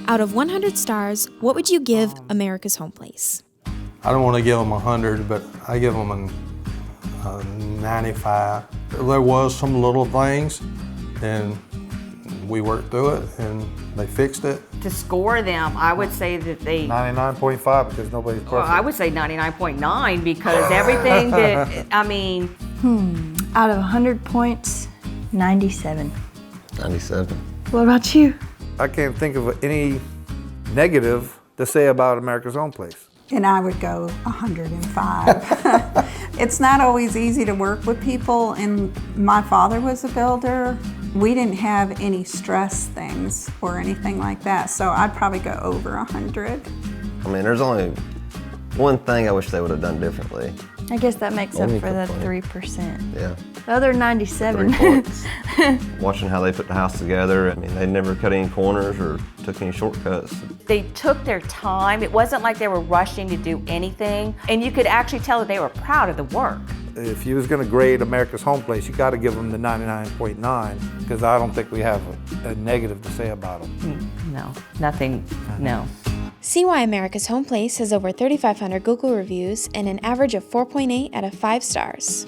Out of 100 stars, what would you give America's Home Place? I don't want to give them 100, but I give them a 95. There was some little things, and we worked through it, and they fixed it. To score them, I would say that they... 99.5 because nobody's perfect. Well, I would say 99.9 because everything that, I mean... Out of 100 points, 97. 97. What about you? I can't think of any negative to say about America's Home Place. And I would go 105. It's not always easy to work with people, and my father was a builder. We didn't have any stress things or anything like that, so I'd probably go over 100. I mean, there's only one thing I wish they would have done differently. I guess that makes up Only for the complaint. 3%. Yeah. The other 97. 3 points. Watching how they put the house together, I mean, they never cut any corners or took any shortcuts. They took their time. It wasn't like they were rushing to do anything. And you could actually tell that they were proud of the work. If you was going to grade America's Home Place, you got to give them the 99.9 because I don't think we have a negative to say about them. No, nothing, no. See why America's Home Place has over 3,500 Google reviews and an average of 4.8 out of 5 stars.